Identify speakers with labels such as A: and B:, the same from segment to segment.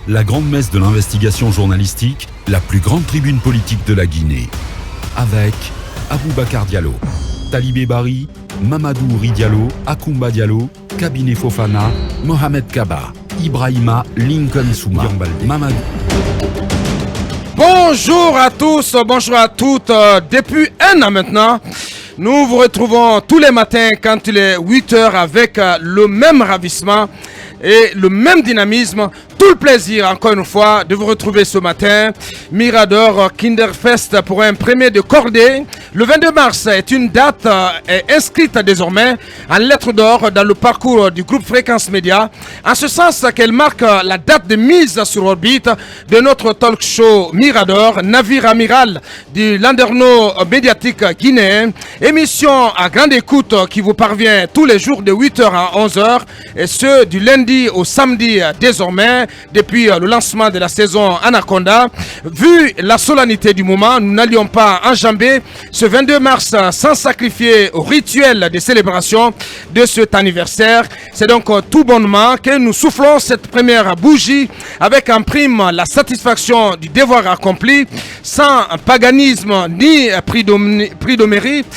A: La grande messe de l'investigation journalistique, la plus grande tribune politique de la Guinée. Avec Aboubacar Diallo, Talibé Bari, Mamadou Ouri Diallo, Akoumba Diallo, Kabinet Fofana, Mohamed Kaba, Ibrahima Lincoln Souma, Mamadou.
B: Bonjour à tous, bonjour à toutes. Depuis un an maintenant, nous vous retrouvons tous les matins quand il est 8 h avec le même ravissement et le même dynamisme. Tout le plaisir, encore une fois, de vous retrouver ce matin. Mirador Kinderfest pour un premier de cordée. Le 22 mars est une date inscrite désormais en lettres d'or dans le parcours du groupe Fréquence Média. En ce sens qu'elle marque la date de mise sur orbite de notre talk show Mirador, navire amiral du landerneau médiatique guinéen. Émission à grande écoute qui vous parvient tous les jours de 8 h à 11 h et ce du lundi au samedi désormais. Depuis le lancement de la saison Anaconda. Vu la solennité du moment, nous n'allions pas enjamber ce 22 mars sans sacrifier au rituel des célébrations de cet anniversaire. C'est donc tout bonnement que nous soufflons cette première bougie avec en prime la satisfaction du devoir accompli, sans paganisme ni prix de mérite,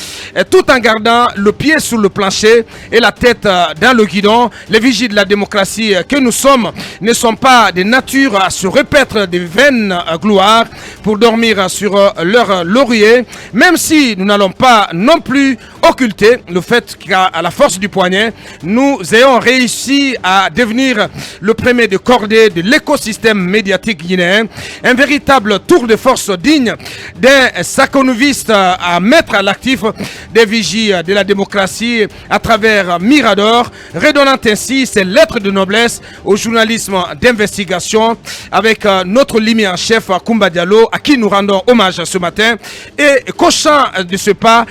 B: tout en gardant le pied sur le plancher et la tête dans le guidon. Les vigiles de la démocratie que nous sommes ne sont pas de nature à se repaître des vaines gloires pour dormir sur leur laurier, même si nous n'allons pas non plus occulter le fait qu'à la force du poignet, nous ayons réussi à devenir le premier de cordée de l'écosystème médiatique guinéen, un véritable tour de force digne d'un saconoviste à mettre à l'actif des vigies de la démocratie à travers Mirador, redonnant ainsi ses lettres de noblesse au journalisme d'investigation avec notre limi en chef Akoumba Diallo, à qui nous rendons hommage ce matin, et cochant de ce pas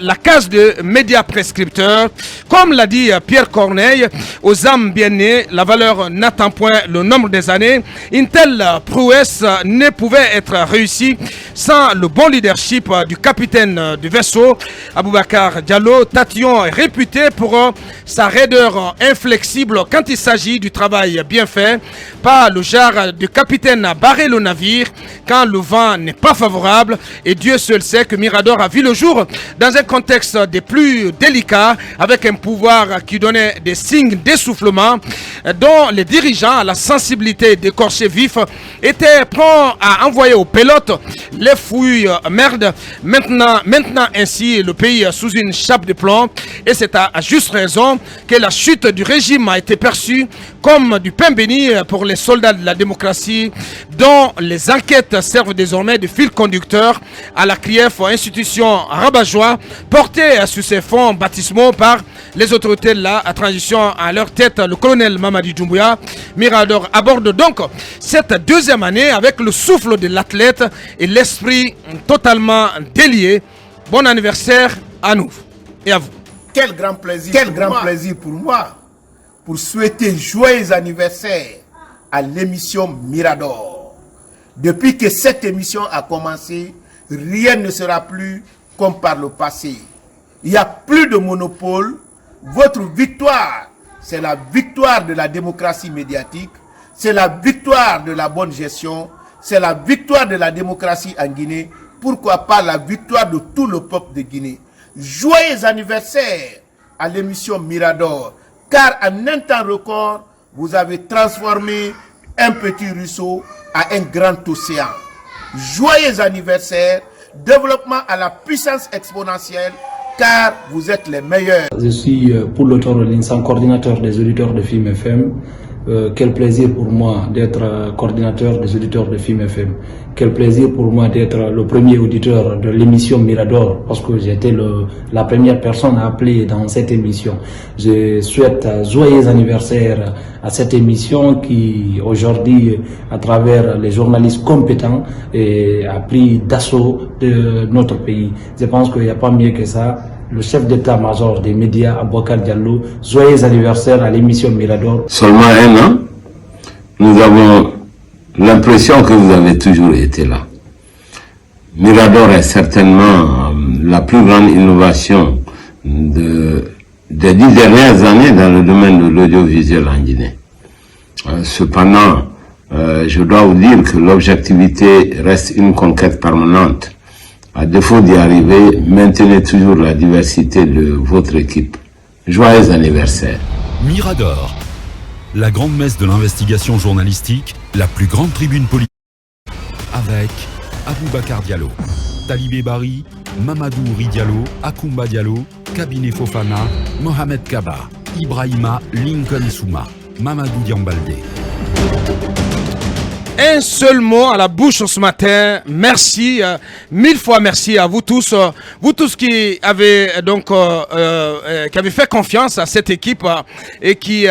B: la case de médias prescripteurs. Comme l'a dit Pierre Corneille, aux âmes bien nées, la valeur n'attend point le nombre des années. Une telle prouesse ne pouvait être réussie sans le bon leadership du capitaine du vaisseau, Aboubacar Diallo, tatillon réputé pour sa raideur inflexible quand il s'agit du travail bien fait, pas le genre de capitaine à barrer le navire quand le vent n'est pas favorable, et Dieu seul sait que Mirador a vu le jour dans un contexte des plus délicats, avec un pouvoir qui donnait des signes d'essoufflement, dont les dirigeants à la sensibilité d'écorcher vif étaient prompts à envoyer aux pilotes les fouilles merde, maintenant ainsi le pays sous une chape de plomb, et c'est à juste raison que la chute du régime a été perçue comme du pain béni pour les soldats de la démocratie, dont les enquêtes servent désormais de fil conducteur à la CRIEF, institution rabat-joie portée sur ses fonds baptismaux par les autorités de la transition, à leur tête le colonel Mamadi Doumbouya. Mirador aborde donc cette deuxième année avec le souffle de l'athlète et l'esprit totalement délié. Bon anniversaire à nous et à vous.
C: Quel grand plaisir pour moi pour souhaiter joyeux anniversaire à l'émission Mirador. Depuis que cette émission a commencé, rien ne sera plus comme par le passé. Il n'y a plus de monopole. Votre victoire, c'est la victoire de la démocratie médiatique, c'est la victoire de la bonne gestion, c'est la victoire de la démocratie en Guinée, pourquoi pas la victoire de tout le peuple de Guinée. Joyeux anniversaire à l'émission Mirador, car en un temps record, vous avez transformé un petit ruisseau à un grand océan. Joyeux anniversaire, développement à la puissance exponentielle, car vous êtes les meilleurs.
D: Je suis pour l'auteur de l'INSAN, coordinateur des auditeurs de FIM FM. Quel plaisir pour moi d'être coordinateur des auditeurs de FIM FM. Quel plaisir pour moi d'être le premier auditeur de l'émission Mirador, parce que j'étais la première personne à appeler dans cette émission. Je souhaite joyeux anniversaire à cette émission qui aujourd'hui, à travers les journalistes compétents, a pris d'assaut de notre pays. Je pense qu'il n'y a pas mieux que ça. Le chef d'état-major des médias, Aboubacar Diallo, joyeux anniversaire à l'émission Mirador.
E: Seulement un an, nous avons l'impression que vous avez toujours été là. Mirador est certainement la plus grande innovation des 10 dernières années dans le domaine de l'audiovisuel en Guinée. Cependant, je dois vous dire que l'objectivité reste une conquête permanente. À défaut d'y arriver, maintenez toujours la diversité de votre équipe. Joyeux anniversaire.
A: Mirador, la grande messe de l'investigation journalistique, la plus grande tribune politique, avec Aboubacar Diallo, Talibé Bari, Mamadou Ouri Diallo, Akoumba Diallo, Kabinet Fofana, Mohamed Kaba, Ibrahima Lincoln Souma, Mamadou Diambaldé.
B: Un seul mot à la bouche ce matin. Merci, mille fois merci à vous tous qui avez donc qui avez fait confiance à cette équipe et qui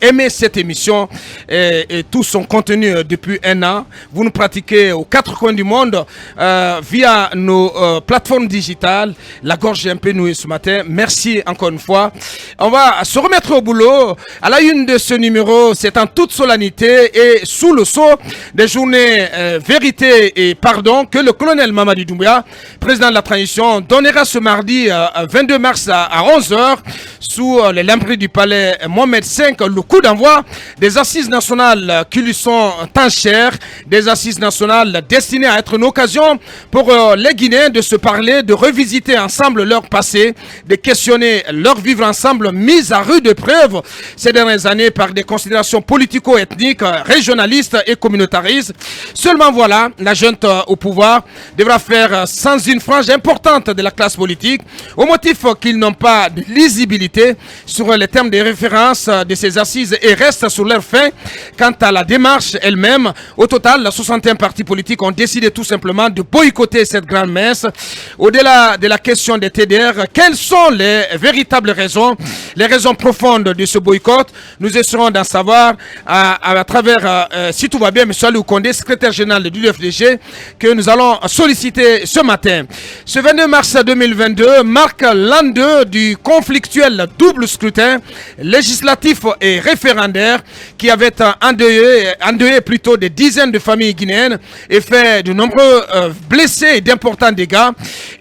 B: aimez cette émission et tout son contenu depuis un an. Vous nous pratiquez aux quatre coins du monde via nos plateformes digitales. La gorge est un peu nouée ce matin. Merci encore une fois. On va se remettre au boulot. À la une de ce numéro, c'est en toute solennité et sous le sceau des journées vérité et pardon que le colonel Mamadi Doumbouya, président de la transition, donnera ce mardi 22 mars à 11h sous les lambris du palais Mohamed V, le coup d'envoi des assises nationales qui lui sont tant chères, des assises nationales destinées à être une occasion pour les Guinéens de se parler, de revisiter ensemble leur passé, de questionner leur vivre ensemble mis à rude épreuve ces dernières années par des considérations politico-ethniques, régionalistes et communautaristes. Seulement voilà, la junte au pouvoir devra faire sans une frange importante de la classe politique au motif qu'ils n'ont pas de lisibilité sur les termes de référence de ces assises et restent sur leur fin quant à la démarche elle-même. Au total, 61 partis politiques ont décidé tout simplement de boycotter cette grande messe. Au-delà de la question des TDR, quelles sont les véritables raisons, les raisons profondes de ce boycott? Nous essaierons d'en savoir à travers, si tout va bien, M. Aliou Condé, secrétaire général de l'UFDG, que nous allons solliciter ce matin. Ce 22 mars 2022 marque l'an 2 du conflictuel double scrutin législatif et référendaire qui avait endeuillé plutôt des dizaines de familles guinéennes et fait de nombreux blessés et d'importants dégâts.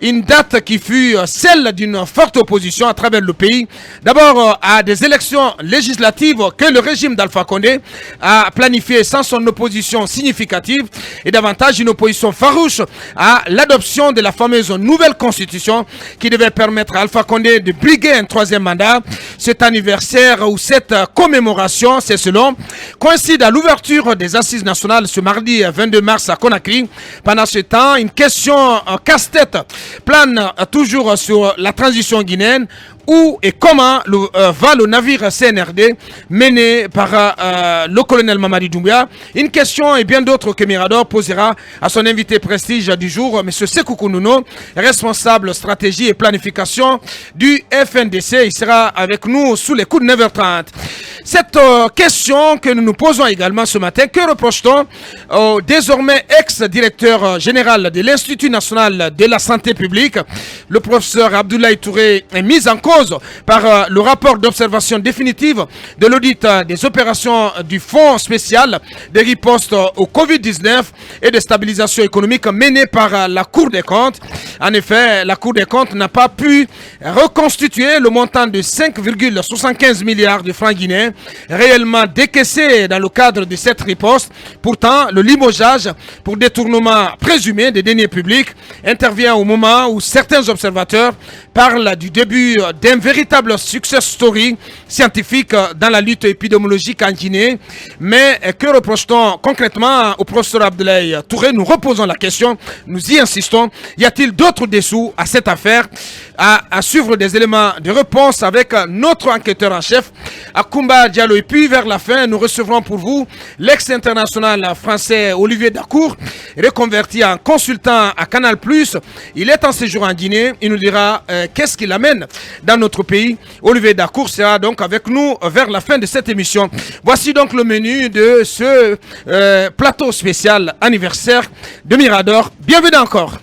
B: Une date qui fut celle d'une forte opposition à travers le pays. D'abord à des élections législatives que le régime d'Alpha Condé a planifiées sans son opposition significative et davantage une opposition farouche à l'adoption de la fameuse nouvelle constitution qui devait permettre à Alpha Condé de briguer un troisième mandat. Cet anniversaire ou cette commémoration, c'est selon, coïncide à l'ouverture des assises nationales ce mardi 22 mars à Conakry. Pendant ce temps, une question casse-tête plane toujours sur la transition guinéenne. Où et comment va le navire CNRD mené par le colonel Mamadi Doumbouya? Une question et bien d'autres que Mirador posera à son invité prestige du jour, M. Sékou Kounono, responsable stratégie et planification du FNDC. Il sera avec nous sous les coups de 9h30. Cette question que nous nous posons également ce matin, que reproche-t-on au désormais ex-directeur général de l'Institut national de la santé publique? Le professeur Abdoulaye Touré est mis en cause par le rapport d'observation définitive de l'audit des opérations du Fonds spécial de riposte au Covid-19 et de stabilisation économique mené par la Cour des comptes. En effet, la Cour des comptes n'a pas pu reconstituer le montant de 5,75 milliards de francs guinéens réellement décaissés dans le cadre de cette riposte. Pourtant, le limogeage pour détournement présumé des deniers publics intervient au moment où certains observateurs parlent du début d'un véritable success story scientifique dans la lutte épidémiologique en Guinée. Mais que reproche-t-on concrètement au professeur Abdoulaye Touré? Nous reposons la question, nous y insistons. Y a-t-il d'autres dessous à cette affaire? À suivre des éléments de réponse avec notre enquêteur en chef, Akoumba Diallo. Et puis vers la fin, nous recevrons pour vous l'ex-international français Olivier Dacour, reconverti en consultant à Canal+. Il est en séjour en Guinée. Il nous dira qu'est-ce qui l'amène dans notre pays. Olivier Dacour sera donc avec nous vers la fin de cette émission. Voici donc le menu de ce plateau spécial anniversaire de Mirador. Bienvenue encore.